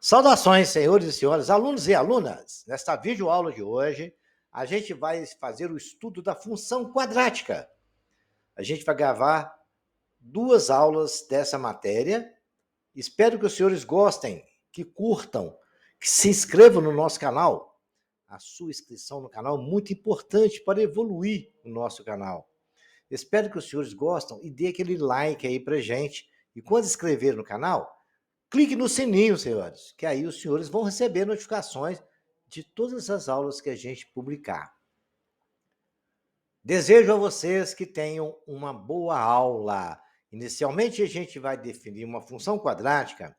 Saudações, senhores e senhoras, alunos e alunas. Nesta videoaula de hoje, a gente vai fazer o estudo da função quadrática. A gente vai gravar 2 aulas dessa matéria. Espero que os senhores gostem, que curtam, que se inscrevam no nosso canal. A sua inscrição no canal é muito importante para evoluir o nosso canal. Espero que os senhores gostem e dê aquele like aí pra gente. E quando inscrever no canal, clique no sininho, senhores, que aí os senhores vão receber notificações de todas as aulas que a gente publicar. Desejo a vocês que tenham uma boa aula. Inicialmente, a gente vai definir uma função quadrática.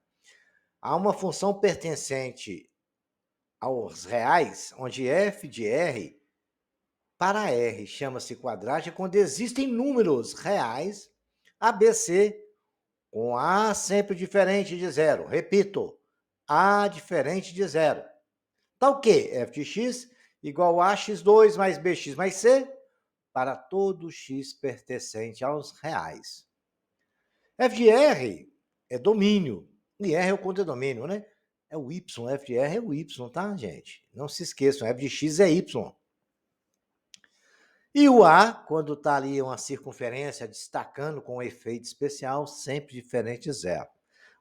Há uma função pertencente aos reais, onde f de r para r chama-se quadrática quando existem números reais ABC com A sempre diferente de zero. Repito, A diferente de zero. Tá o quê? F de x igual a x2 mais bx mais c para todo x pertencente aos reais. F de R é domínio, e R é o contradomínio, né? É o y, F de R é o y, tá, gente? Não se esqueçam, F de x é y. E o A, quando está ali uma circunferência destacando com um efeito especial, sempre diferente de zero.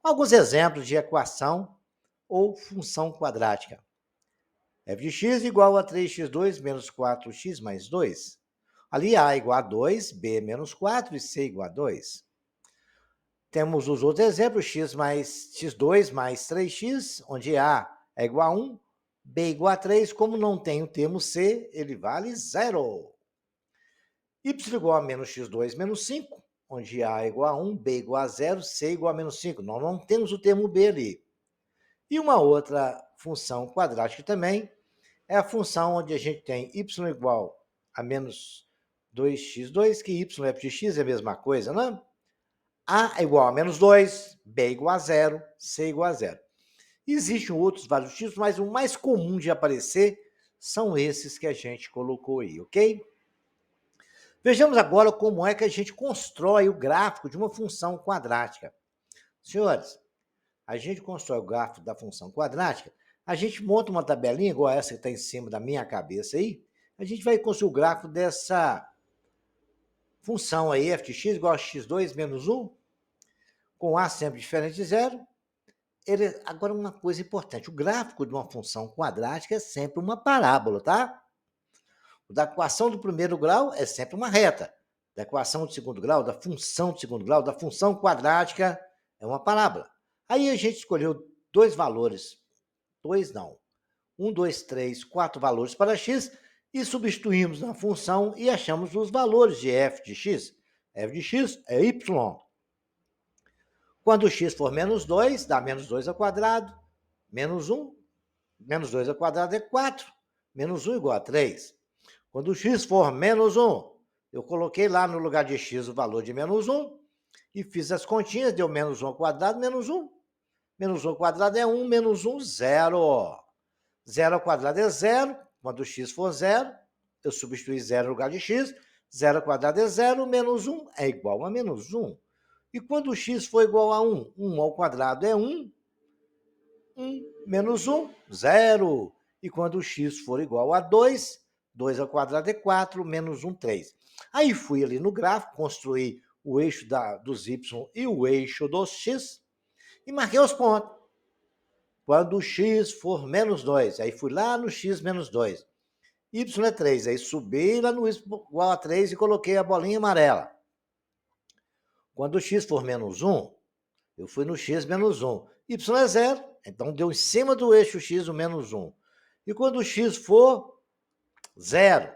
Alguns exemplos de equação ou função quadrática. F de x igual a 3x2 menos 4x mais 2. Ali A igual a 2, B menos 4 e C igual a 2. Temos os outros exemplos, x2 mais 3x, onde A é igual a 1, B igual a 3. Como não tem o termo C, ele vale zero. Y igual a menos x2 menos 5, onde A é igual a 1, B igual a 0, C igual a menos 5. Nós não temos o termo B ali. E uma outra função quadrática também é a função onde a gente tem y igual a menos 2x2, que y f de x é a mesma coisa, né? A é igual a menos 2, B igual a 0, C igual a 0. Existem outros vários tipos, mas o mais comum de aparecer são esses que a gente colocou aí, ok? Vejamos agora como é que a gente constrói o gráfico de uma função quadrática. Senhores, a gente constrói o gráfico da função quadrática, a gente monta uma tabelinha igual essa que está em cima da minha cabeça aí, a gente vai construir o gráfico dessa função aí, f de x igual a x2 menos 1, com A sempre diferente de zero. Agora, uma coisa importante, o gráfico de uma função quadrática é sempre uma parábola, tá? O da equação do primeiro grau é sempre uma reta. Da equação do segundo grau, da função do segundo grau, da função quadrática, é uma parábola. Aí a gente escolheu 2 valores, 2 não, 1, 2, 3, 4 valores para x e substituímos na função e achamos os valores de f de x. F de x é y. Quando x for menos 2, dá menos 2 ao quadrado, menos 1, menos 2 ao quadrado é 4, menos 1 igual a 3. Quando x for menos 1, eu coloquei lá no lugar de x o valor de menos 1 e fiz as continhas, deu menos 1 ao quadrado, menos 1. Menos 1 ao quadrado é 1, menos 1, 0. 0 ao quadrado é 0. Quando x for 0, eu substituí 0 no lugar de x. 0 ao quadrado é 0, menos 1 é igual a menos 1. E quando x for igual a 1, 1 ao quadrado é 1. 1 menos 1, 0. E quando x for igual a 2, 2 ao quadrado é 4, menos 1, 3. Aí fui ali no gráfico, construí o eixo dos y e o eixo dos x e marquei os pontos. Quando x for menos 2, aí fui lá no x menos 2. Y é 3, aí subi lá no y igual a 3 e coloquei a bolinha amarela. Quando x for menos 1, eu fui no x menos 1. Y é 0, então deu em cima do eixo x o menos 1. E quando x for 0,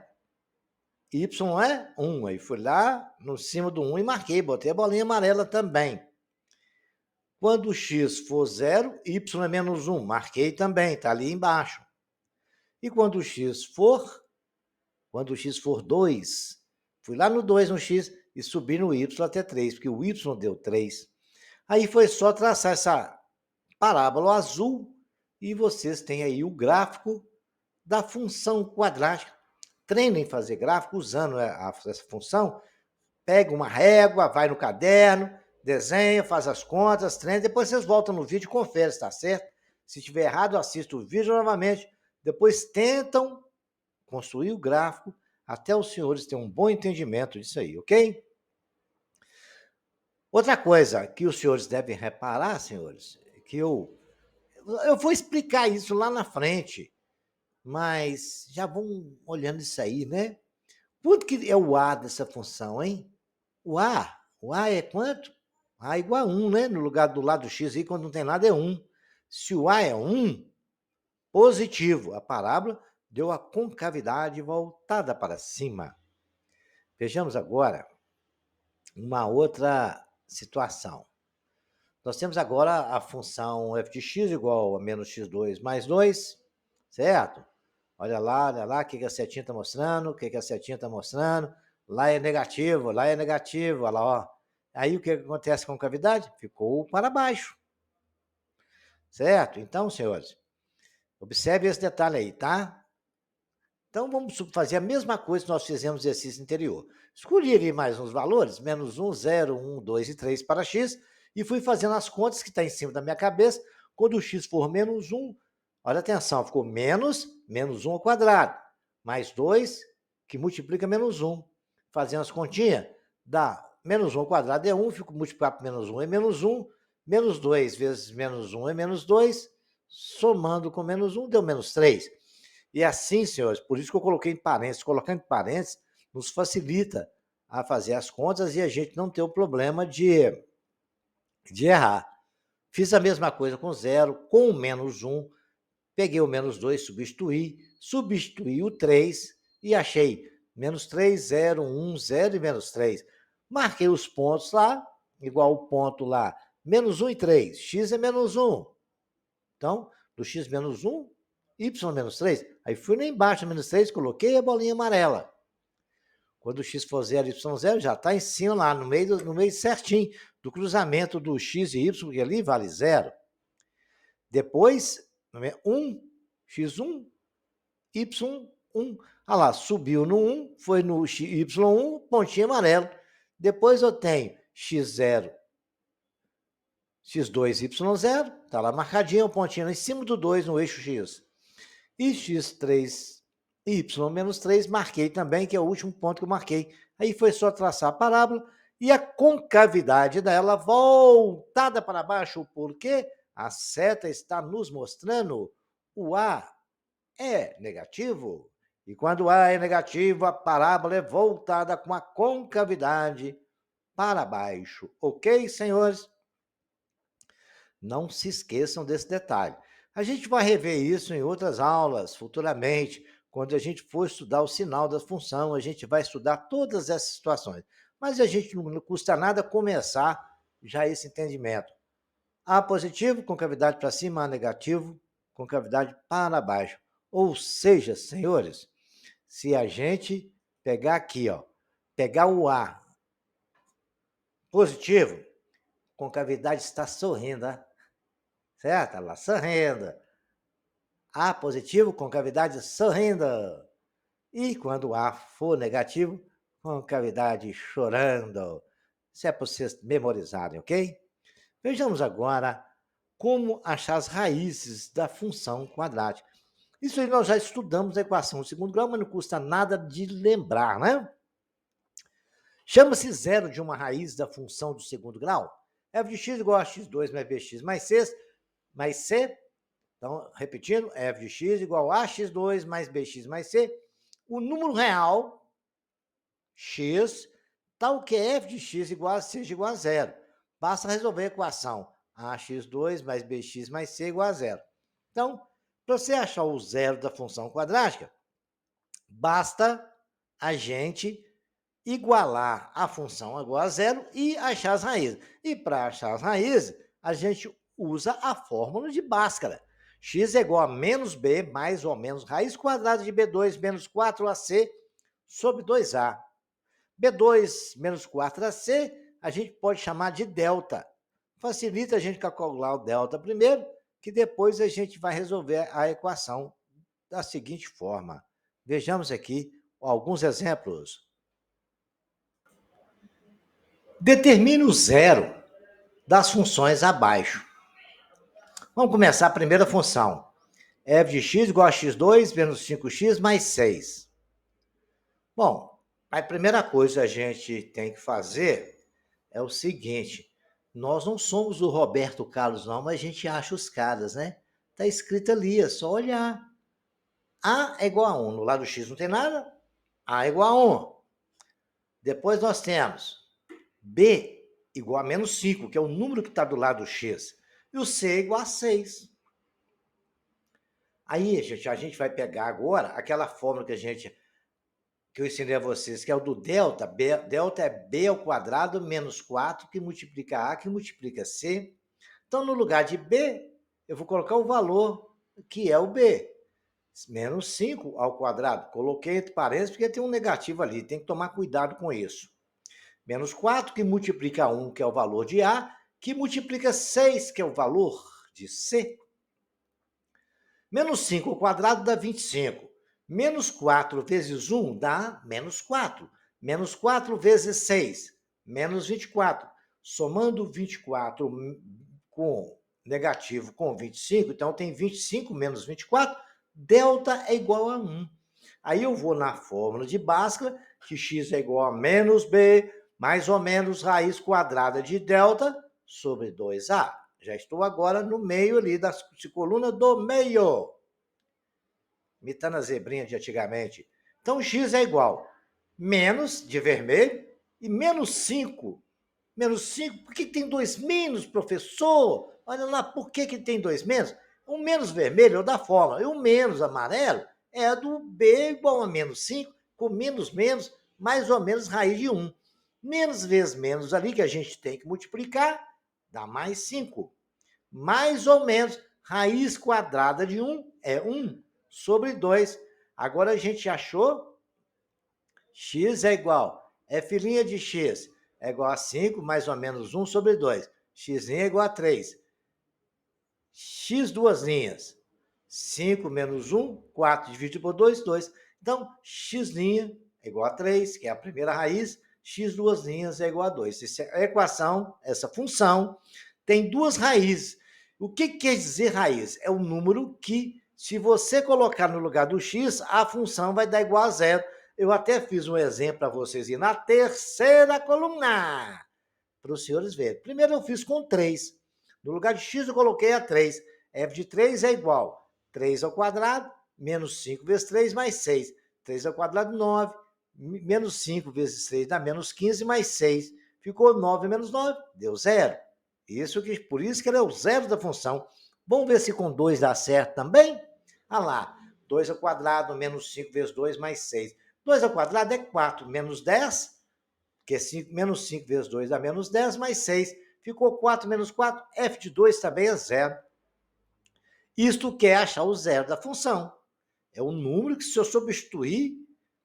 y é 1. Aí fui lá no cima do 1 e marquei, botei a bolinha amarela também. Quando x for 0, y é menos 1. Marquei também, está ali embaixo. E quando x for 2, fui lá no 2 no x e subi no y até 3, porque o y deu 3. Aí foi só traçar essa parábola azul e vocês têm aí o gráfico da função quadrática. Treinem em fazer gráfico usando essa função. Pega uma régua, vai no caderno, desenha, faz as contas, treina, depois vocês voltam no vídeo e conferem se está certo. Se estiver errado, assista o vídeo novamente. Depois tentam construir o gráfico até os senhores terem um bom entendimento disso aí, ok? Outra coisa que os senhores devem reparar, senhores, que eu vou explicar isso lá na frente, mas já vão olhando isso aí, né? Quanto que é o A dessa função, hein? O A é quanto? A igual a 1, né? No lugar do lado x aí, quando não tem nada, é 1. Se o A é 1, positivo, a parábola deu a concavidade voltada para cima. Vejamos agora uma outra situação. Nós temos agora a função f de x igual a menos x2 mais 2, certo? Olha lá, o que a setinha está mostrando, o que a setinha está mostrando. Lá é negativo, olha lá, ó. Aí o que acontece com a cavidade? Ficou para baixo, certo? Então, senhores, observe esse detalhe aí, tá? Então, vamos fazer a mesma coisa que nós fizemos no exercício anterior. Escolhi ali mais uns valores, menos 1, 0, 1, 2 e 3 para x, e fui fazendo as contas que está em cima da minha cabeça. Quando o x for menos 1, olha atenção, ficou menos 1 ao quadrado, mais 2, que multiplica menos 1. Fazendo as continhas, dá menos 1 ao quadrado é 1, fico multiplicado por menos 1 é menos 1, menos 2 vezes menos 1 é menos 2, somando com menos 1 deu menos 3. E assim, senhores, por isso que eu coloquei em parênteses. Colocando em parênteses nos facilita a fazer as contas e a gente não ter o problema de errar. Fiz a mesma coisa com 0, com o menos 1, peguei o menos 2, substituí o 3 e achei menos 3, 0, 1, 0 e menos 3. Marquei os pontos lá, igual o ponto lá, menos 1 e 3. X é menos 1. Então, do x menos 1, y menos 3. Aí fui lá embaixo, menos 3, coloquei a bolinha amarela. Quando o x for 0, y 0, já está em cima lá, no meio certinho do cruzamento do x e y, porque ali vale 0. Depois, 1, x1, y1. Olha lá, subiu no 1, foi no y1, pontinho amarelo. Depois eu tenho x0, x2, y0, está lá marcadinho, o pontinho em cima do 2 no eixo x. E x3, y menos 3, marquei também, que é o último ponto que eu marquei. Aí foi só traçar a parábola e a concavidade dela voltada para baixo, porque a seta está nos mostrando o A é negativo. E quando o A é negativo, a parábola é voltada com a concavidade para baixo. Ok, senhores? Não se esqueçam desse detalhe. A gente vai rever isso em outras aulas futuramente, quando a gente for estudar o sinal da função, a gente vai estudar todas essas situações. Mas a gente não custa nada começar já esse entendimento. A positivo, concavidade para cima, A negativo, concavidade para baixo. Ou seja, senhores, se a gente pegar aqui, ó, pegar o A positivo, concavidade está sorrindo, ó, certo? Ela sorrindo. A positivo, concavidade sorrindo. E quando o A for negativo, concavidade chorando. Isso é para vocês memorizarem, ok? Vejamos agora como achar as raízes da função quadrática. Isso aí nós já estudamos na equação do segundo grau, mas não custa nada de lembrar, né? Chama-se zero de uma raiz da função do segundo grau. F de x igual a x2 mais bx mais c. Então, repetindo, f de x igual a x2 mais bx mais c. O número real, x, tal que f de x seja igual a zero. Basta resolver a equação ax2 mais bx mais c igual a zero. Então, para você achar o zero da função quadrática, basta a gente igualar a função igual a zero e achar as raízes. E para achar as raízes, a gente usa a fórmula de Bhaskara. X é igual a menos b mais ou menos raiz quadrada de b2 menos 4ac sobre 2a. b2 menos 4ac a gente pode chamar de delta. Facilita a gente calcular o delta primeiro, que depois a gente vai resolver a equação da seguinte forma. Vejamos aqui alguns exemplos. Determine o zero das funções abaixo. Vamos começar a primeira função. f de x igual a x2 menos 5x mais 6. Bom, a primeira coisa que a gente tem que fazer é o seguinte: nós não somos o Roberto Carlos, não, mas a gente acha os caras, né? Está escrito ali, é só olhar. A é igual a 1. No lado do x não tem nada. A é igual a 1. Depois nós temos B igual a menos 5, que é o número que está do lado do x. E o C é igual a 6. Aí, gente, a gente vai pegar agora aquela fórmula que eu ensinei a vocês, que é o do delta. Delta é b ao quadrado menos 4, que multiplica a, que multiplica c. Então, no lugar de b, eu vou colocar o valor que é o b. Menos 5 ao quadrado. Coloquei entre parênteses porque tem um negativo ali. Tem que tomar cuidado com isso. Menos 4, que multiplica 1, que é o valor de a, que multiplica 6, que é o valor de c. Menos 5 ao quadrado dá 25. Menos 4 vezes 1 dá menos 4. Menos 4 vezes 6, menos 24. Somando 24 com negativo com 25, então tem 25 menos 24, delta é igual a 1. Aí eu vou na fórmula de Bhaskara, que x é igual a menos b, mais ou menos raiz quadrada de delta sobre 2a. Já estou agora no meio ali da coluna do meio. Imitando a zebrinha de antigamente. Então, x é igual menos, de vermelho, e menos 5. Menos 5, por que tem dois menos, professor? Olha lá, por que tem dois menos? O menos vermelho é o da fórmula, e o menos amarelo é do b igual a menos 5, com menos menos, mais ou menos raiz de 1. Menos vezes menos ali, que a gente tem que multiplicar, dá mais 5. Mais ou menos, raiz quadrada de 1 é 1 sobre 2. Agora a gente achou x é igual, f' de x é igual a 5, mais ou menos 1 sobre 2. X' é igual a 3. X duas linhas. 5 menos 1, 4 dividido por 2, 2. Então, x' é igual a 3, que é a primeira raiz. X duas linhas é igual a 2. Essa equação, essa função, tem duas raízes. O que quer dizer raiz? É o número que, se você colocar no lugar do x, a função vai dar igual a zero. Eu até fiz um exemplo para vocês ir na terceira coluna, para os senhores verem. Primeiro eu fiz com 3. No lugar de x eu coloquei a 3. f de 3 é igual 3 ao quadrado, menos 5 vezes 3 mais 6. 3 ao quadrado, 9. Menos 5 vezes 3 dá menos 15 mais 6. Ficou 9 menos 9, deu 0. Por isso que ele é o zero da função. Vamos ver se com 2 dá certo também? Olha lá, 2 ao quadrado, menos 5 vezes 2 mais 6. 2 ao quadrado é 4, menos 10, que é 5, menos 5 vezes 2 dá menos 10, mais 6. Ficou 4 menos 4, f de 2 também é zero. Isto quer achar o zero da função. É o número que, se eu substituir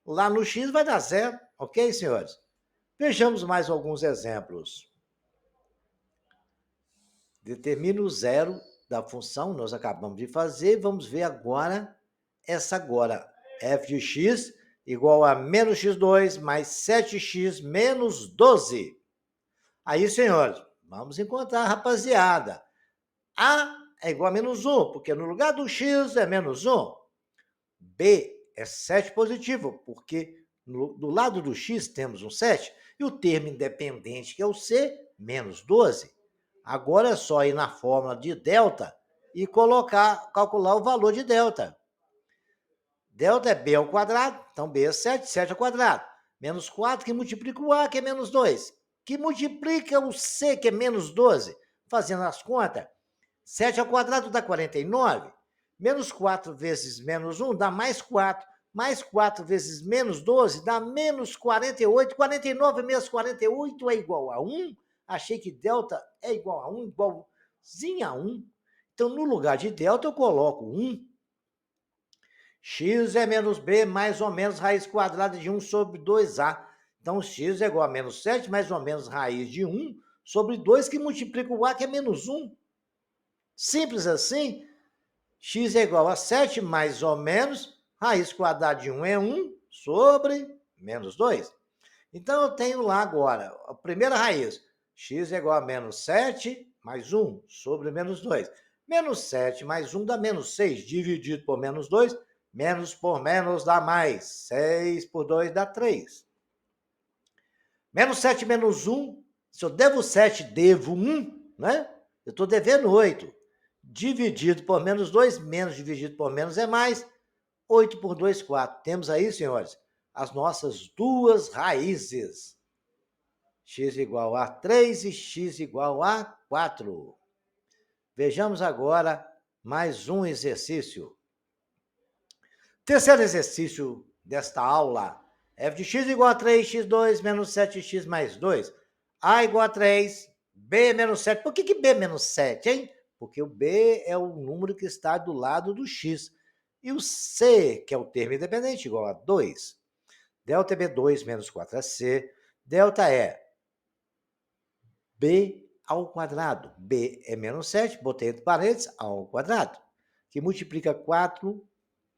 lá no x, vai dar zero. Ok, senhores? Vejamos mais alguns exemplos. Determina o zero da função, nós acabamos de fazer. Vamos ver agora essa agora. F de x igual a menos x2 mais 7x menos 12. Aí, senhores, vamos encontrar, rapaziada. A é igual a menos 1, porque no lugar do x é menos 1. B é 7 positivo, porque do lado do x temos um 7. E o termo independente, que é o c, menos 12. Agora é só ir na fórmula de delta e calcular o valor de delta. Delta é b ao quadrado, então b é 7, 7 ao quadrado. Menos 4, que multiplica o a, que é menos 2. Que multiplica o c, que é menos 12. Fazendo as contas, 7 ao quadrado dá 49. Menos 4 vezes menos 1 dá mais 4. Mais 4 vezes menos 12 dá menos 48. 49 menos 48 é igual a 1. Achei que delta é igual a 1, igualzinho a 1. Então, no lugar de delta, eu coloco 1. X é menos b, mais ou menos raiz quadrada de 1 sobre 2a. Então, x é igual a menos 7, mais ou menos raiz de 1 sobre 2, que multiplica o a, que é menos 1. Simples assim. X é igual a 7, mais ou menos, raiz quadrada de 1 é 1 sobre menos 2. Então, eu tenho lá agora a primeira raiz. X é igual a menos 7, mais 1 sobre menos 2. Menos 7 mais 1 dá menos 6, dividido por menos 2, menos por menos dá mais. 6 por 2 dá 3. Menos 7 menos 1, se eu devo 7, devo 1, né? Eu estou devendo 8. Dividido por menos 2, menos dividido por menos é mais. 8 por 2, 4. Temos aí, senhores, as nossas duas raízes. X igual a 3 e x igual a 4. Vejamos agora mais um exercício. Terceiro exercício desta aula. F de x igual a 3, x2 menos 7x mais 2. A igual a 3, B menos 7. Por que B menos 7, hein? Porque o B é o número que está do lado do x. E o C, que é o termo independente, igual a 2. Delta é B2 menos 4AC. Delta é B ao quadrado. B é menos 7, botei entre parênteses, ao quadrado. Que multiplica 4,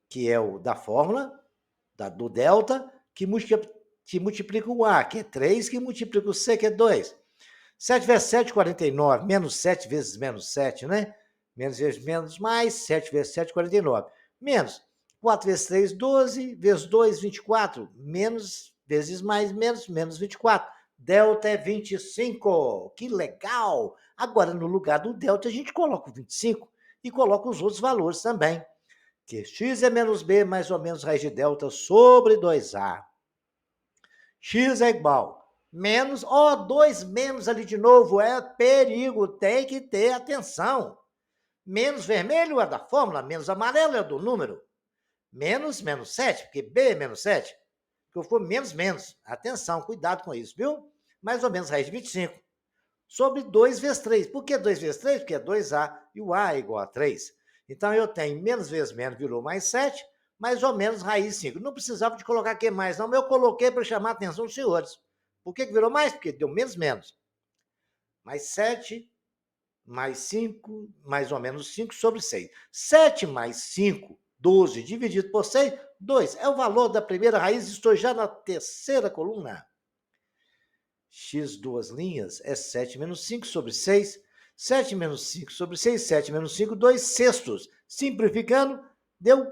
que é o da fórmula, do delta, que multiplica o A, que é 3, que multiplica o C, que é 2. 7 vezes 7, 49. Menos 7 vezes menos 7, né? Menos vezes menos mais, 7 vezes 7, 49. Menos 4 vezes 3, 12. Vezes 2, 24. Menos vezes mais, menos, menos 24. Delta é 25. Que legal! Agora, no lugar do delta, a gente coloca o 25 e coloca os outros valores também. Que x é menos b mais ou menos raiz de delta sobre 2a. X é igual menos, 2 menos ali de novo, é perigo, tem que ter atenção. Menos vermelho é da fórmula, menos amarelo é do número. Menos 7, porque b é menos 7. Que eu for menos, menos. Atenção, cuidado com isso, viu? Mais ou menos raiz de 25. Sobre 2 vezes 3. Por que 2 vezes 3? Porque é 2a e o a é igual a 3. Então, eu tenho menos vezes menos virou mais 7, mais ou menos raiz 5. Não precisava de colocar aqui mais, não, mas eu coloquei para chamar a atenção dos senhores. Por que virou mais? Porque deu menos menos. Mais 7, mais 5, mais ou menos 5 sobre 6. 7 mais 5, 12, dividido por 6, 2. É o valor da primeira raiz, estou já na terceira coluna. X duas linhas é 7 menos 5 sobre 6. 7 menos 5 sobre 6, 7 menos 5, 2 sextos. Simplificando, deu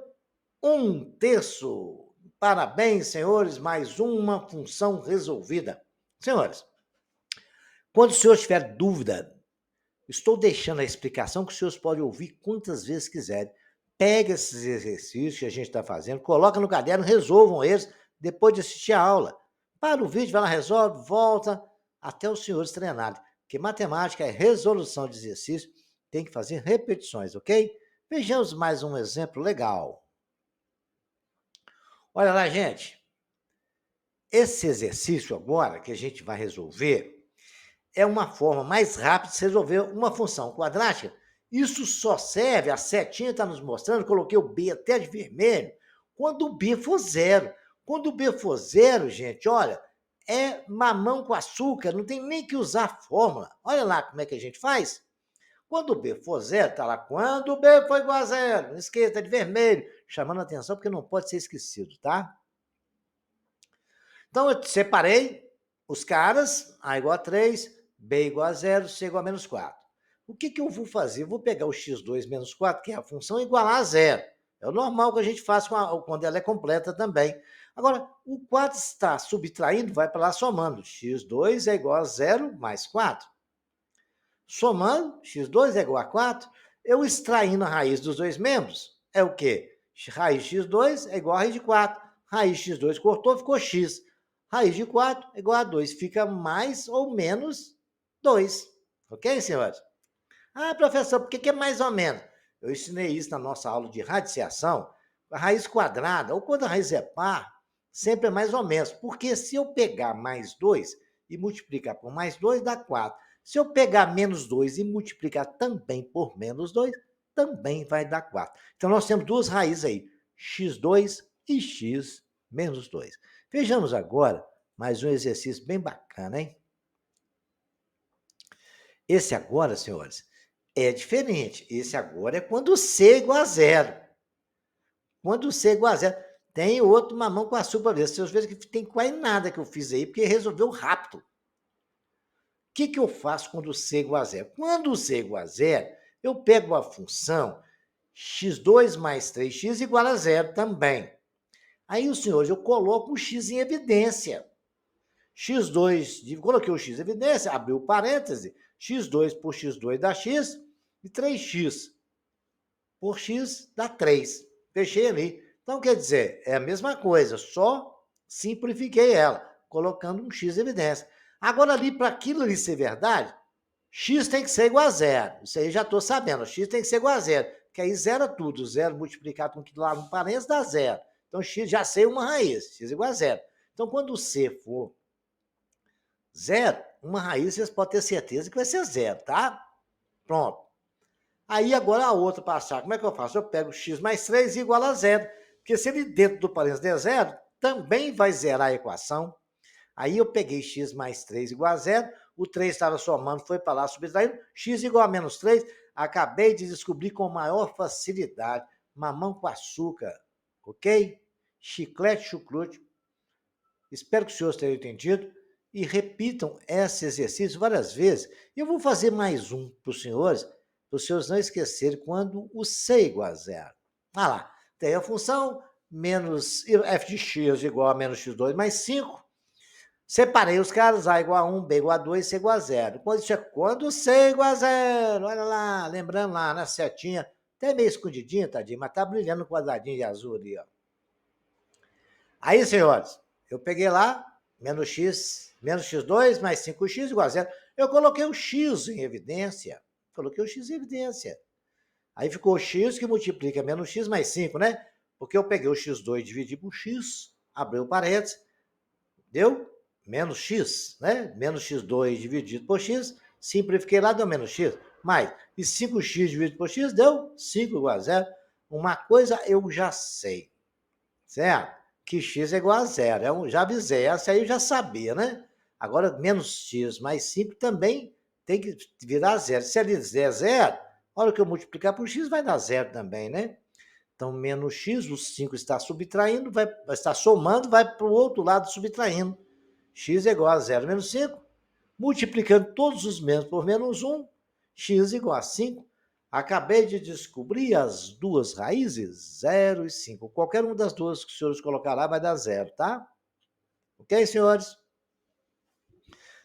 1/3. Parabéns, senhores, mais uma função resolvida. Senhores, quando os senhores tiverem dúvida, estou deixando a explicação que os senhores podem ouvir quantas vezes quiserem. Pega esses exercícios que a gente está fazendo, coloca no caderno, resolvam eles depois de assistir a aula. Para o vídeo, vai lá, resolve, volta, até os senhores treinarem. Porque matemática é resolução de exercício, tem que fazer repetições, ok? Vejamos mais um exemplo legal. Olha lá, gente. Esse exercício agora que a gente vai resolver é uma forma mais rápida de se resolver uma função quadrática. Isso só serve, a setinha está nos mostrando, coloquei o B até de vermelho, quando o B for zero. Quando o B for zero, gente, olha, é mamão com açúcar, não tem nem que usar a fórmula. Olha lá como é que a gente faz. Quando o B for zero, está lá, quando o B for igual a zero, não esqueça, é de vermelho, chamando a atenção porque não pode ser esquecido, tá? Então, eu separei os caras, A igual a 3, B igual a 0, C igual a menos 4. O que eu vou fazer? Eu vou pegar o x2 menos 4, que é a função, e igualar a zero. É o normal que a gente faz quando ela é completa também. Agora, o 4 está subtraindo, vai para lá somando. x2 é igual a 0 mais 4. Somando, x2 é igual a 4. Eu extraindo a raiz dos dois membros, é o quê? Raiz de x2 é igual a raiz de 4. Raiz de x2 cortou, ficou x. Raiz de 4 é igual a 2. Fica mais ou menos 2. Ok, senhores? Ah, professor, por que é mais ou menos? Eu ensinei isso na nossa aula de radiciação. A raiz quadrada, ou quando a raiz é par, sempre é mais ou menos. Porque se eu pegar mais 2 e multiplicar por mais 2, dá 4. Se eu pegar menos 2 e multiplicar também por menos 2, também vai dar 4. Então, nós temos duas raízes aí, x2 e x menos 2. Vejamos agora mais um exercício bem bacana, hein? Esse agora, senhores, é diferente. Esse agora é quando C é igual a zero. Quando C é igual a zero. Tem outro mamão com açúcar para ver. Vocês veem que tem quase nada que eu fiz aí, porque resolveu rápido. O que eu faço quando C é igual a zero? Quando C é igual a zero, Eu pego a função x2 mais 3x igual a zero também. Aí, os senhores, eu coloco o x em evidência. x2, coloquei o x em evidência, abriu parêntese, x2 por x2 dá x, e 3x por x dá 3. Fechei ali. Então, quer dizer, é a mesma coisa, só simplifiquei ela, colocando um x em evidência. Agora, ali, para aquilo ali ser verdade, x tem que ser igual a zero. Isso aí já estou sabendo, x tem que ser igual a zero, que aí zera tudo. Zero multiplicado com o que lá no parênteses dá zero. Então, x já sei uma raiz, x igual a zero. Então, quando o c for zero, uma raiz vocês podem ter certeza que vai ser zero, tá? Pronto. Aí agora a outra para achar, como é que eu faço? Eu pego x mais 3 igual a zero, porque se ele dentro do parênteses der zero, também vai zerar a equação. Aí eu peguei x mais 3 igual a zero, o 3 estava somando, foi para lá subtraindo, x igual a menos 3, acabei de descobrir com maior facilidade, mamão com açúcar, ok? Chiclete, chucrute. Espero que os senhores tenham entendido e repitam esse exercício várias vezes. Eu vou fazer mais um para os senhores não esquecerem quando o c é igual a zero. Ah lá, tem a função menos f de x igual a menos x2 mais 5. Separei os caras, A igual a 1, B igual a 2, C igual a 0. Quando C é igual a 0, olha lá, lembrando lá na setinha, até meio escondidinho, tadinho, mas tá brilhando o quadradinho de azul ali, ó. Aí, senhores, eu peguei lá, menos x2 mais 5x igual a 0. Eu coloquei o x em evidência. Aí ficou o x que multiplica menos x mais 5, né? Porque eu peguei o x2 e dividi por x, abriu parênteses, deu menos x, né? Menos x2 dividido por x, simplifiquei lá, deu menos x. Mais, e 5x dividido por x deu 5 igual a 0. Uma coisa eu já sei, certo? Que x é igual a 0. Eu já avisei, essa aí eu já sabia, né? Agora, menos x mais 5 também tem que virar 0. Se ele der 0, a hora que eu multiplicar por x vai dar 0 também, né? Então, menos x, o 5 está subtraindo, vai estar somando, vai para o outro lado subtraindo. X é igual a 0 menos 5. Multiplicando todos os menos por menos 1, x igual a 5. Acabei de descobrir as duas raízes, 0 e 5. Qualquer uma das duas que os senhores colocar lá vai dar 0, tá? Ok, senhores?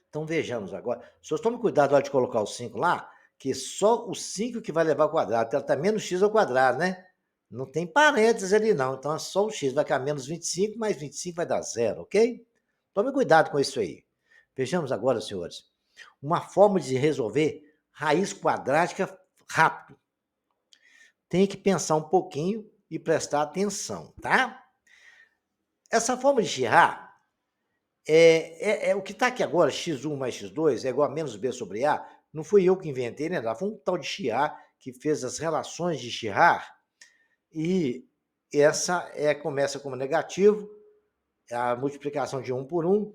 Então, vejamos agora. Os senhores tomem cuidado na hora de colocar o 5 lá, que só o 5 que vai levar ao quadrado. Ela está menos x ao quadrado, né? Não tem parênteses ali, não. Então, é só o x. Vai ficar menos 25, mais 25 vai dar 0, ok? Tome cuidado com isso aí. Vejamos agora, senhores, uma forma de resolver raiz quadrática rápido. Tem que pensar um pouquinho e prestar atenção, tá? Essa forma de girar é o que está aqui agora, x1 mais x2 é igual a menos b sobre a. Não fui eu que inventei, né? Foi um tal de Girard que fez as relações de Girard e essa começa como negativo, a multiplicação de 1 por 1.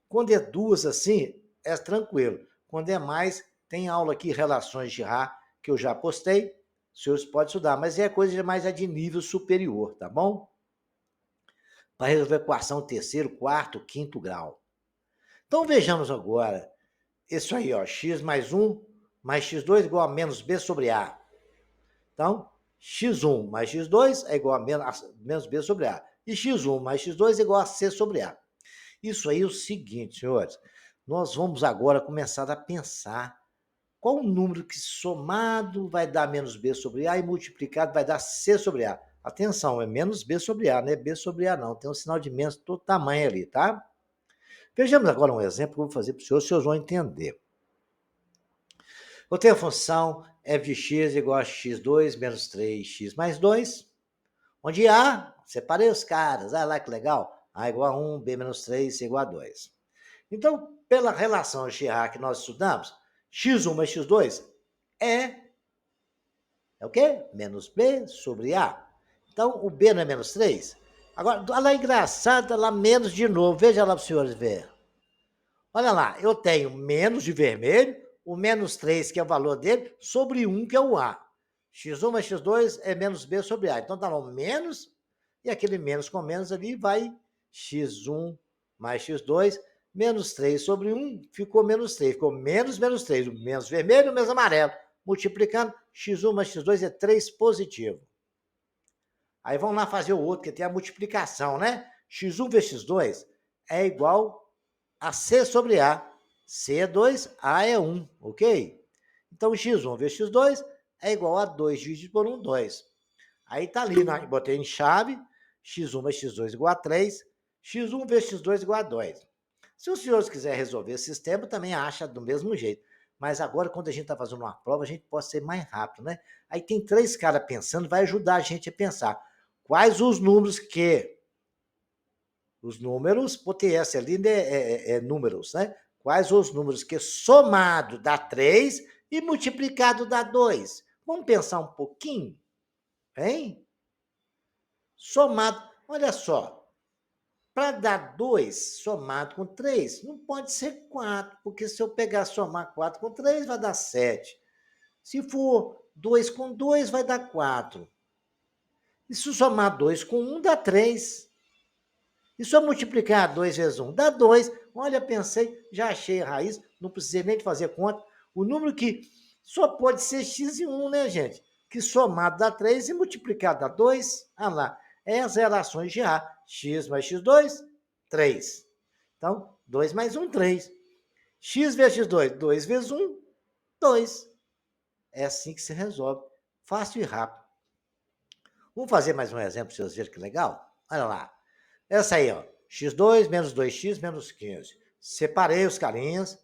Quando é duas assim, é tranquilo. Quando é mais, tem aula aqui, relações de Girard, que eu já postei, os senhores podem estudar, mas é coisa mais de nível superior, tá bom? Para resolver equação terceiro, quarto, quinto grau. Então, vejamos agora, isso aí, ó, x mais 1 mais x2 igual a menos b sobre a. Então, x1 mais x2 é igual a menos b sobre a. E x1 mais x2 é igual a c sobre a. Isso aí é o seguinte, senhores, nós vamos agora começar a pensar qual o número que somado vai dar menos b sobre a e multiplicado vai dar c sobre a. Atenção, é menos b sobre a, não é b sobre a não, tem um sinal de menos todo tamanho ali, tá? Vejamos agora um exemplo que eu vou fazer para os senhores vão entender. Eu tenho a função f de x igual a x2 menos 3x mais 2, onde A, separei os caras, olha lá que legal, A igual a 1, B menos 3, C igual a 2. Então, pela relação de Girard que nós estudamos, x1 mais x2 é o quê? Menos B sobre A. Então, o B não é menos 3? Agora, olha lá, engraçada, lá menos de novo, veja lá para os senhores verem. Olha lá, eu tenho menos de vermelho, o menos 3, que é o valor dele, sobre 1, que é o A. x1 mais x2 é menos B sobre A. Então, tá lá menos, e aquele menos com menos ali vai x1 mais x2, menos 3 sobre 1, ficou menos 3. Ficou menos 3. O menos vermelho, o menos amarelo. multiplicando, x1 mais x2 é 3 positivo. Aí vamos lá fazer o outro, que tem a multiplicação, né? x1 vezes x2 é igual a c sobre a. C é 2, a é 1, ok? Então, x1 vezes x2 é igual a 2 dividido por 1, 2. Aí tá ali, né? Botei em chave, x1 vezes x2 igual a 3, x1 vezes x2 igual a 2. Se os senhores quiserem resolver esse sistema, também acha do mesmo jeito. Mas agora, quando a gente está fazendo uma prova, a gente pode ser mais rápido, né? Aí tem 3 caras pensando, vai ajudar a gente a pensar. Quais os números que... Os números, potência ali é números, né? Quais os números que somado dá 3 e multiplicado dá 2? Vamos pensar um pouquinho, hein? Somado, olha só, para dar 2 somado com 3, não pode ser 4, porque se eu pegar somar 4 com 3, vai dar 7. Se for 2 com 2, vai dar 4. E se somar 2 com 1, dá 3. E se eu multiplicar 2 vezes 1, dá 2. Olha, pensei, já achei a raiz, não precisei nem de fazer conta. O número que só pode ser x e 1, né, gente? Que somado dá 3 e multiplicado dá 2. Ah lá, é as relações de A. X mais x2, 3. Então, 2 mais 1, 3. X vezes x2, 2 vezes 1, 2. É assim que se resolve. Fácil e rápido. Vamos fazer mais um exemplo para vocês verem que legal? Olha lá. Essa aí, ó. x2 menos 2x menos 15. Separei os carinhas.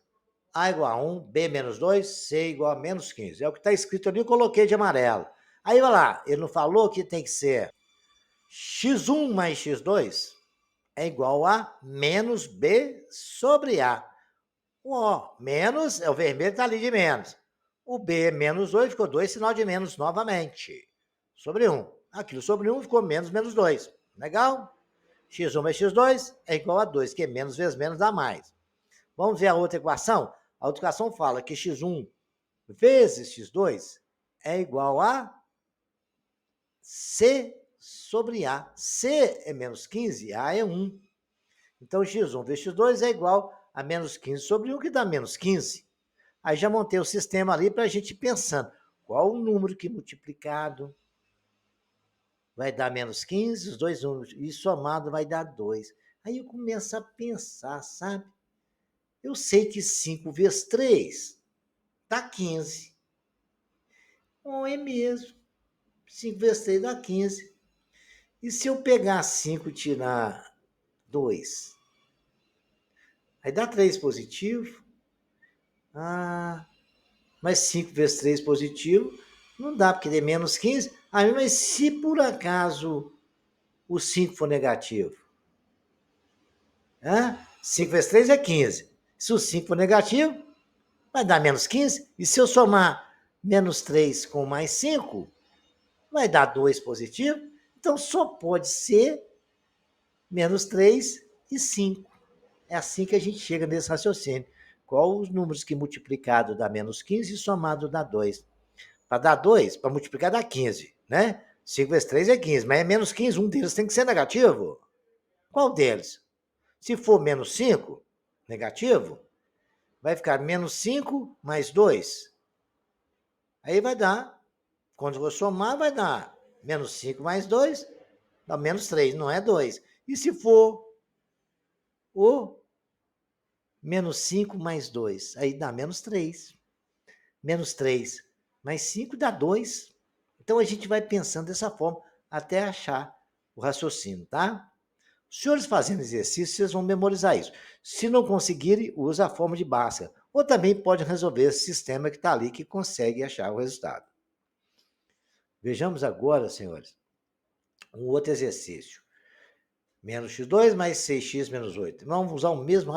A igual a 1, B menos 2, C igual a menos 15. É o que está escrito ali, eu coloquei de amarelo. Aí, olha lá, ele não falou que tem que ser x1 mais x2 é igual a menos B sobre A. O menos, é o vermelho está ali de menos. O B é menos 2, ficou 2, sinal de menos novamente. Sobre 1. Aquilo sobre 1 ficou menos, menos 2. Legal? x1 mais x2 é igual a 2, que é menos vezes menos dá mais. Vamos ver a outra equação? A outra equação fala que x1 vezes x2 é igual a c sobre a. C é menos 15, a é 1. Então, x1 vezes x2 é igual a menos 15 sobre 1, que dá menos 15. Aí já montei o sistema ali para a gente ir pensando. Qual o número que multiplicado vai dar menos 15, os dois números, e somado vai dar 2. Aí eu começo a pensar, sabe? Eu sei que 5 vezes 3 dá 15. Bom, é mesmo. 5 vezes 3 dá 15. E se eu pegar 5 e tirar 2? Aí dá 3 positivo. Ah, mas 5 vezes 3 positivo não dá, porque tem menos 15. Ah, mas se por acaso o 5 for negativo? 5 vezes 3 é 15. Se o 5 for negativo, vai dar menos 15. E se eu somar menos 3 com mais 5, vai dar 2 positivo. Então, só pode ser menos 3 e 5. É assim que a gente chega nesse raciocínio. Qual os números que multiplicado dá menos 15 e somado dá 2? Para dar 2, para multiplicar dá 15, né? 5 vezes 3 é 15, mas é menos 15, um deles tem que ser negativo. Qual deles? Se for menos 5, negativo, vai ficar menos 5 mais 2. Aí vai dar, quando eu vou somar, vai dar menos 5 mais 2, dá menos 3, não é 2. E se for o menos 5 mais 2, aí dá menos 3. Menos 3 mais 5 dá 2. Então a gente vai pensando dessa forma até achar o raciocínio, tá? Os senhores fazendo exercício, vocês vão memorizar isso. Se não conseguirem, usa a forma de Bhaskara. Ou também pode resolver esse sistema que está ali, que consegue achar o resultado. Vejamos agora, senhores, um outro exercício. Menos x2 mais 6x menos 8. Vamos usar o mesmo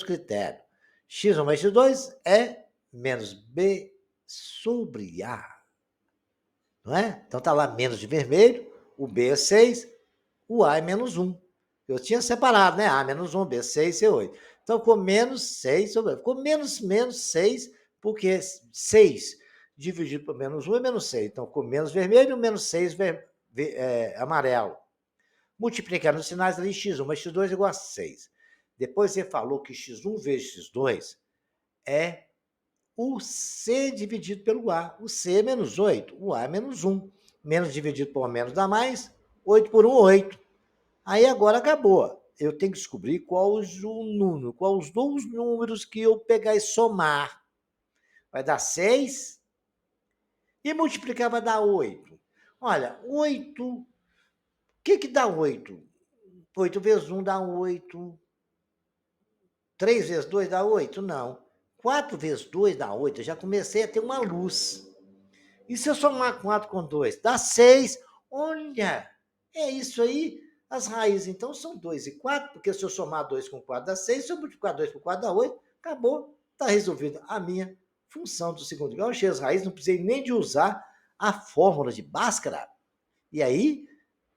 critério. x1 mais x2 é menos b sobre a. Não é? Então está lá menos de vermelho, o b é 6, o a é menos 1. Eu tinha separado, né? A menos 1, B 6, C 8. Então ficou menos 6 sobre 8. Ficou menos 6, porque 6 dividido por menos 1 é menos 6. Então ficou menos vermelho, menos 6 amarelo. Multiplicando os sinais ali, x1 mais x2 é igual a 6. Depois você falou que x1 vezes x2 é o C dividido pelo A. O C é menos 8, o A é menos 1. Menos dividido por menos dá mais, 8 por 1, 8. Aí agora acabou. Eu tenho que descobrir qual o número, quais os dois números que eu pegar e somar. Vai dar 6 e multiplicar vai dar 8. Olha, 8, o que dá 8? 8 vezes 1 dá 8. 3 vezes 2 dá 8? Não. 4 vezes 2 dá 8. Eu já comecei a ter uma luz. E se eu somar 4 com 2? Dá 6. Olha, é isso aí. As raízes, então, são 2 e 4, porque se eu somar 2 com 4 dá 6, se eu multiplicar 2 por 4 dá 8, acabou. Está resolvida a minha função do segundo grau. Eu achei as raízes, não precisei nem de usar a fórmula de Bhaskara. E aí,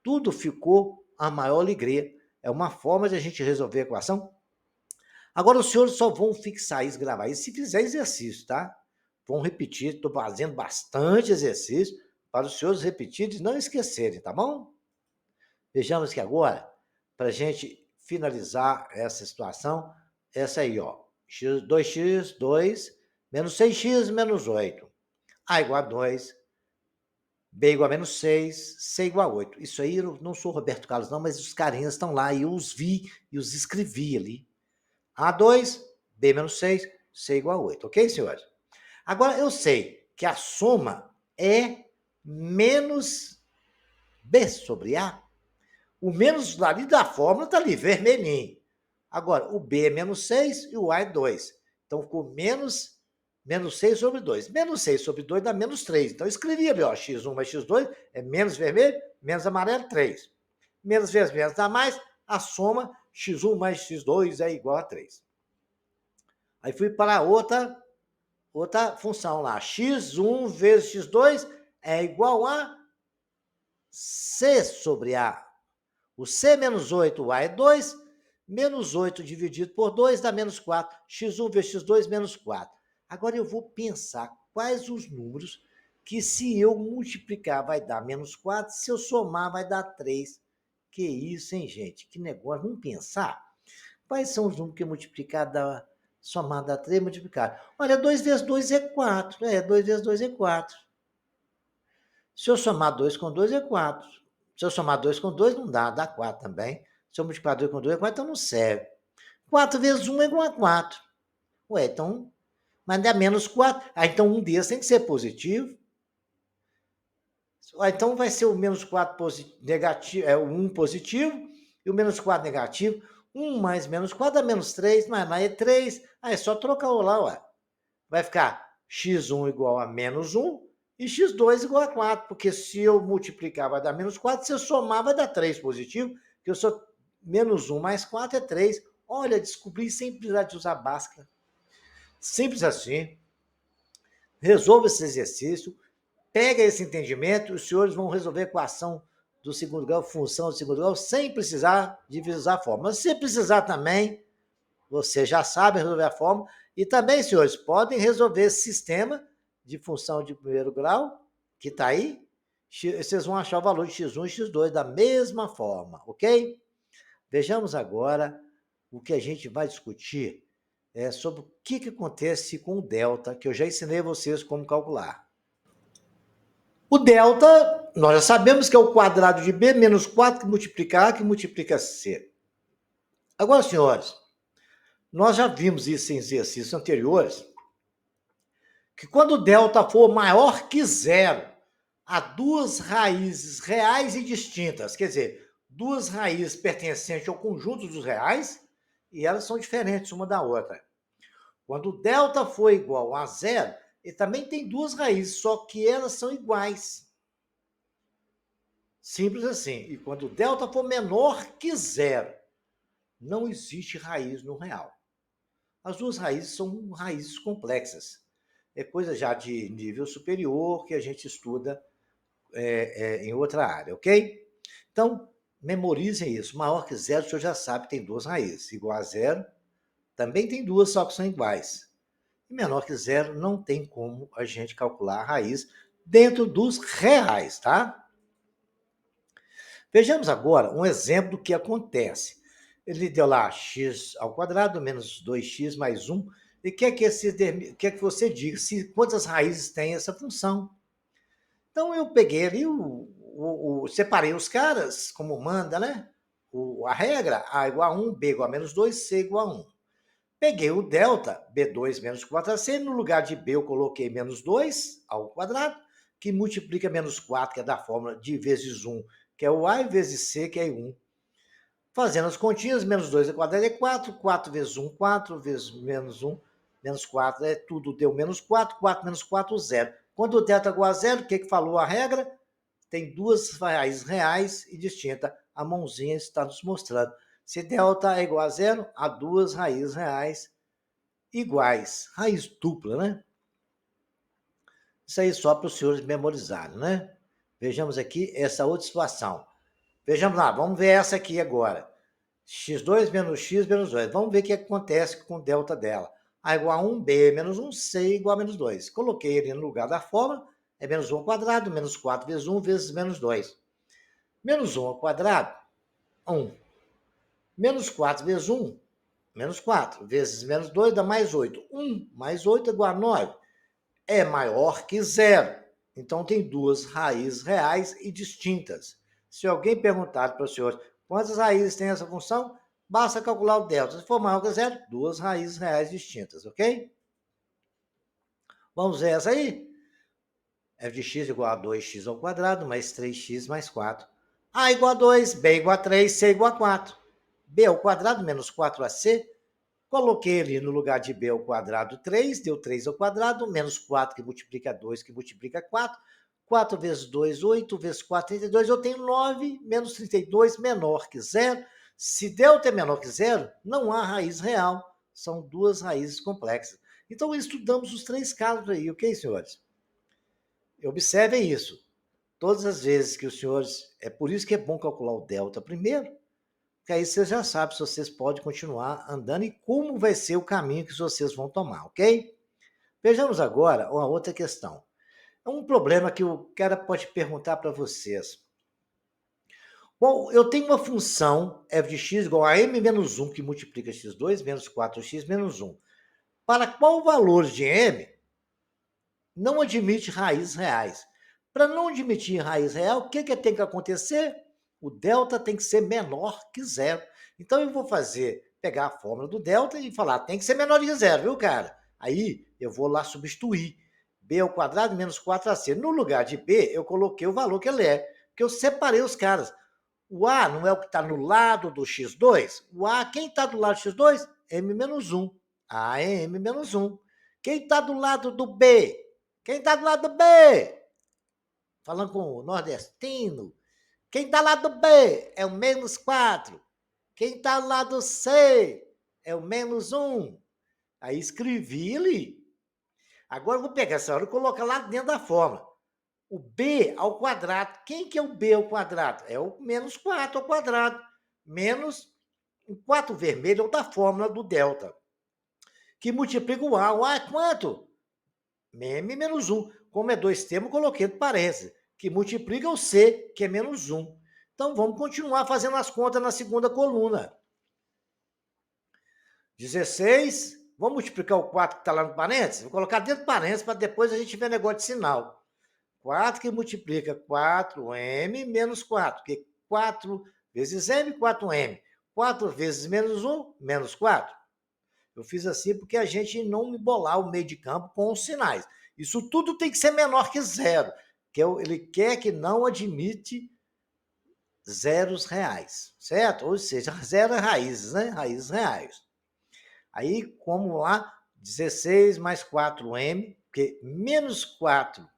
tudo ficou a maior alegria. É uma forma de a gente resolver a equação. Agora, os senhores só vão fixar isso, gravar isso, se fizer exercício, tá? Vão repetir, estou fazendo bastante exercício para os senhores repetirem e não esquecerem, tá bom? Vejamos que agora, para a gente finalizar essa situação, essa aí, ó. 2x, 2, menos 6x, menos 8. A igual a 2, B igual a menos 6, C igual a 8. Isso aí eu não sou Roberto Carlos, não, mas os carinhas estão lá e eu os vi e os escrevi ali. A2, B menos 6, C igual a 8. Ok, senhores? Agora, eu sei que a soma é menos B sobre A. O menos ali da fórmula está ali, vermelhinho. Agora, o B é menos 6 e o A é 2. Então, ficou menos 6 sobre 2. Menos 6 sobre 2 dá menos 3. Então, eu escrevi ali, ó, x1 mais x2 é menos vermelho, menos amarelo, 3. Menos vezes menos dá mais, a soma x1 mais x2 é igual a 3. Aí fui para outra função lá. x1 vezes x2 é igual a C sobre A. O C menos 8, o A é 2, menos 8 dividido por 2 dá menos 4. x1 vezes x2, menos 4. Agora eu vou pensar quais os números que se eu multiplicar vai dar menos 4, se eu somar vai dar 3. Que isso, hein, gente? Que negócio. Vamos pensar? Quais são os números que multiplicar dá, somar dá 3, multiplicar? Olha, 2 vezes 2 é 4. 2 vezes 2 é 4. Se eu somar 2 com 2 é 4. Se eu somar 2 com 2 não dá 4 também. Se eu multiplicar 2 com 2 é 4, então não serve. 4 vezes 1 é igual a 4. Ué, então, mas dá menos 4. Ah, então um desses tem que ser positivo. Então vai ser o menos 4 negativo, o 1 positivo e o menos 4 negativo. 1 mais menos 4 dá menos 3, mas é 3. Aí é só trocar o lá, ué. Vai ficar x1 igual a menos 1 e x2 igual a 4, porque se eu multiplicar vai dar menos 4, se eu somar vai dar 3 positivo, que eu sou menos 1 mais 4 é 3. Olha, descobri sem precisar de usar Bhaskara. Simples assim. Resolva esse exercício, pega esse entendimento, os senhores vão resolver a equação do segundo grau, função do segundo grau, sem precisar de usar a fórmula. Se precisar também, você já sabe resolver a fórmula. E também, senhores, podem resolver esse sistema de função de primeiro grau, que está aí. Vocês vão achar o valor de x1 e x2 da mesma forma, ok? Vejamos agora o que a gente vai discutir sobre o que acontece com o delta, que eu já ensinei a vocês como calcular. O delta, nós já sabemos que é o quadrado de b menos 4 que multiplica a, que multiplica c. Agora, senhores, nós já vimos isso em exercícios anteriores, que quando o delta for maior que zero, há duas raízes reais e distintas, quer dizer, duas raízes pertencentes ao conjunto dos reais, e elas são diferentes uma da outra. Quando o delta for igual a zero, ele também tem duas raízes, só que elas são iguais. Simples assim. E quando o delta for menor que zero, não existe raiz no real. As duas raízes são raízes complexas. É coisa já de nível superior que a gente estuda em outra área, ok? Então, memorizem isso. Maior que zero, o senhor já sabe que tem duas raízes. Igual a zero, também tem duas, só que são iguais. E menor que zero, não tem como a gente calcular a raiz dentro dos reais, tá? Vejamos agora um exemplo do que acontece. Ele deu lá x ao quadrado menos 2x mais 1 e quer que você diga quantas raízes tem essa função. Então eu peguei ali, separei os caras, como manda, né? A regra, A igual a 1, B igual a menos 2, C igual a 1. Peguei o delta, B2 menos 4AC, no lugar de B eu coloquei menos 2 ao quadrado, que multiplica menos 4, que é da fórmula de vezes 1, que é o A, e vezes C, que é 1. Fazendo as continhas, menos 2 ao quadrado é 4, 4 vezes 1, 4, vezes menos 1, menos 4, tudo deu menos 4, 4 menos 4, 0. Quando o delta é igual a 0, o que falou a regra? Tem duas raízes reais e distintas. A mãozinha está nos mostrando. Se delta é igual a 0, há duas raízes reais iguais. Raiz dupla, né? Isso aí só para os senhores memorizarem, né? Vejamos aqui essa outra situação. Vejamos lá, vamos ver essa aqui agora. X2 menos x menos 2. Vamos ver o que acontece com o delta dela. A igual a 1b menos 1, c igual a menos 2. Coloquei ele no lugar da fórmula, é menos 1 ao quadrado, menos 4 vezes 1 vezes menos 2. Menos 1 ao quadrado, 1. Menos 4 vezes 1, menos 4, vezes menos 2 dá mais 8. 1 mais 8 é igual a 9. É maior que zero. Então tem duas raízes reais e distintas. Se alguém perguntar para os senhores quantas raízes tem essa função, basta calcular o delta. Se for maior que zero, duas raízes reais distintas, ok? Vamos ver essa aí? F de x igual a 2x ao quadrado mais 3x mais 4. A igual a 2, B igual a 3, C igual a 4. B ao quadrado menos 4AC. Coloquei ali no lugar de B ao quadrado 3, deu 3 ao quadrado, menos 4 que multiplica 2, que multiplica 4. 4 vezes 2, 8, vezes 4, 32. Eu tenho 9, menos 32, menor que zero. Se delta é menor que zero, não há raiz real. São duas raízes complexas. Então, estudamos os três casos aí, ok, senhores? Observem isso. Todas as vezes que os senhores... É por isso que é bom calcular o delta primeiro, que aí vocês já sabem se vocês podem continuar andando e como vai ser o caminho que vocês vão tomar, ok? Vejamos agora uma outra questão. É um problema que o cara pode perguntar para vocês. Bom, eu tenho uma função f de x igual a m menos 1, que multiplica x2 menos 4x menos 1. Para qual valor de m não admite raízes reais? Para não admitir raiz real, o que tem que acontecer? O delta tem que ser menor que zero. Então, eu vou pegar a fórmula do delta e falar, tem que ser menor que zero, viu, cara? Aí, eu vou lá substituir. B ao quadrado menos 4AC. No lugar de B, eu coloquei o valor que ele é, porque eu separei os caras. O A não é o que está no lado do X2? O A, quem está do lado do X2? M menos 1. A é M menos 1. Quem está do lado do B? Quem está do lado do B? Falando com o nordestino. Quem está do lado do B é o menos 4. Quem está do lado do C é o menos 1. Aí escrevi ali. Agora eu vou pegar essa hora e colocar lá dentro da fórmula. O B ao quadrado. Quem que é o B ao quadrado? É o menos 4 ao quadrado. Menos o 4 vermelho é o da fórmula do delta. Que multiplica o A. O A é quanto? M menos 1. Como é dois termos, coloquei entre parênteses. Que multiplica o C, que é menos 1. Então, vamos continuar fazendo as contas na segunda coluna. 16. Vamos multiplicar o 4 que está lá no parênteses? Vou colocar dentro do parênteses para depois a gente ver negócio de sinal. 4 que multiplica 4m menos 4. Porque 4 vezes m, 4m. 4 vezes menos 1, menos 4. Eu fiz assim porque a gente não embolar o meio de campo com os sinais. Isso tudo tem que ser menor que zero. Que ele quer que não admite zeros reais, certo? Ou seja, zero é raízes, né? Raízes reais. Aí, como lá, 16 mais 4m, porque menos 4m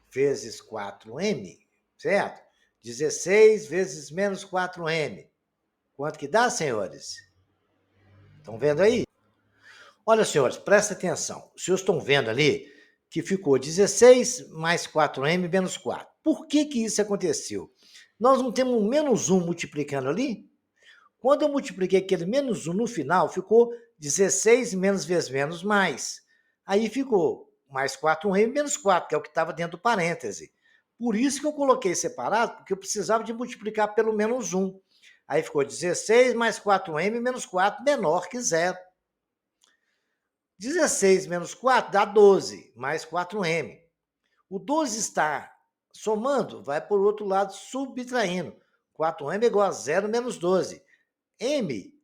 vezes 4m, certo? 16 vezes menos 4m. Quanto que dá, senhores? Estão vendo aí? Olha, senhores, presta atenção. Os senhores estão vendo ali que ficou 16 mais 4m menos 4. Por que isso aconteceu? Nós não temos um menos 1 multiplicando ali? Quando eu multipliquei aquele menos 1 no final, ficou 16 menos vezes menos mais. Aí ficou mais 4m menos 4, que é o que estava dentro do parêntese. Por isso que eu coloquei separado, porque eu precisava de multiplicar pelo menos 1. Aí ficou 16 mais 4m menos 4 menor que zero. 16 menos 4 dá 12, mais 4m. O 12 está somando, vai por outro lado subtraindo. 4m é igual a 0 menos 12. M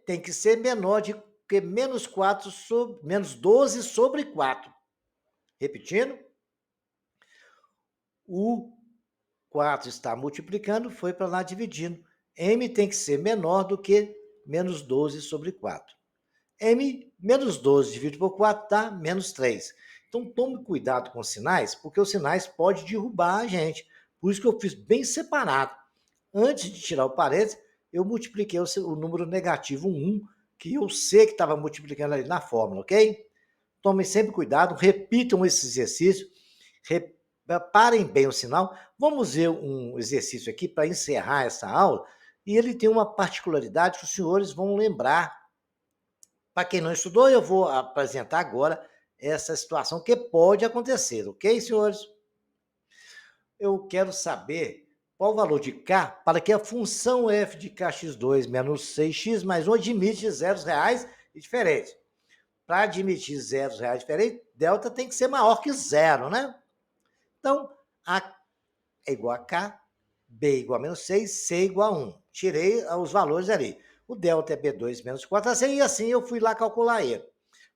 tem que ser menor de que menos 4 sobre, menos 12 sobre 4. Repetindo, o 4 está multiplicando, foi para lá dividindo. M tem que ser menor do que menos 12 sobre 4. M menos 12 dividido por 4 dá menos 3. Então, tome cuidado com os sinais, porque os sinais podem derrubar a gente. Por isso que eu fiz bem separado. Antes de tirar o parênteses, eu multipliquei o número negativo 1, que eu sei que estava multiplicando ali na fórmula, ok? Tomem sempre cuidado, repitam esse exercício, reparem bem o sinal. Vamos ver um exercício aqui para encerrar essa aula, e ele tem uma particularidade que os senhores vão lembrar. Para quem não estudou, eu vou apresentar agora essa situação que pode acontecer, ok, senhores? Eu quero saber qual o valor de K para que a função f de kx2 menos 6x mais 1 admite zeros reais e diferentes. Para admitir zeros reais diferentes, delta tem que ser maior que zero, né? Então, A é igual a K, B é igual a menos 6, C é igual a 1. Tirei os valores ali. O delta é B2 menos 4AC, e assim eu fui lá calcular ele.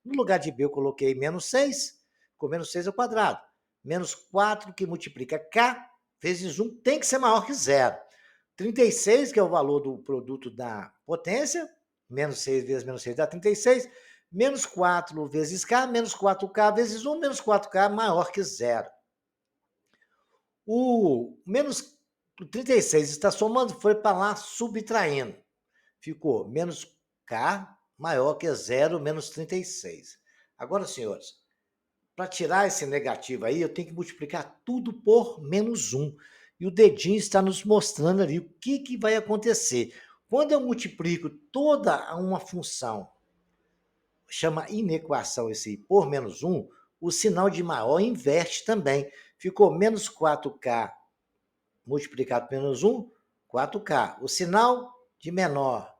No lugar de B eu coloquei menos 6, com menos 6 ao quadrado. Menos 4 que multiplica K vezes 1 tem que ser maior que zero. 36, que é o valor do produto da potência, menos 6 vezes menos 6 dá 36, menos 4 vezes K, menos 4K vezes 1, menos 4K maior que zero. O menos 36 está somando, foi para lá subtraindo. Ficou menos K maior que zero, menos 36. Agora, senhores, para tirar esse negativo aí, eu tenho que multiplicar tudo por menos 1. E o dedinho está nos mostrando ali o que vai acontecer. Quando eu multiplico toda uma função, chama inequação esse por menos 1, o sinal de maior inverte também. Ficou menos 4K multiplicado por menos 1, 4K. O sinal de menor,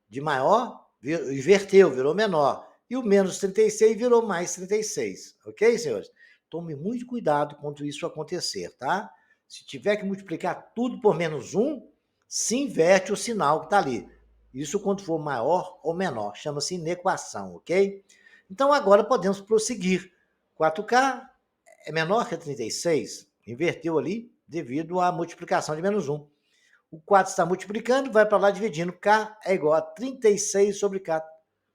de maior, inverteu, virou menor. E o menos 36 virou mais 36. Ok, senhores? Tome muito cuidado quando isso acontecer, tá? Se tiver que multiplicar tudo por menos 1, se inverte o sinal que está ali. Isso quando for maior ou menor. Chama-se inequação, ok? Então, agora podemos prosseguir. 4K é menor que 36. Inverteu ali devido à multiplicação de menos 1. O 4 está multiplicando, vai para lá dividindo. K é igual a 36 sobre K.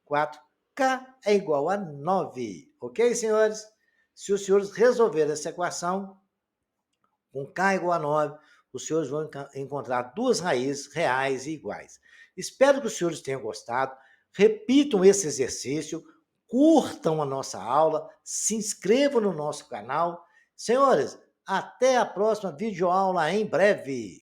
4. K é igual a 9. Ok, senhores? Se os senhores resolverem essa equação, com K igual a 9, os senhores vão encontrar duas raízes reais e iguais. Espero que os senhores tenham gostado. Repitam esse exercício, curtam a nossa aula, se inscrevam no nosso canal. Senhores, até a próxima videoaula em breve.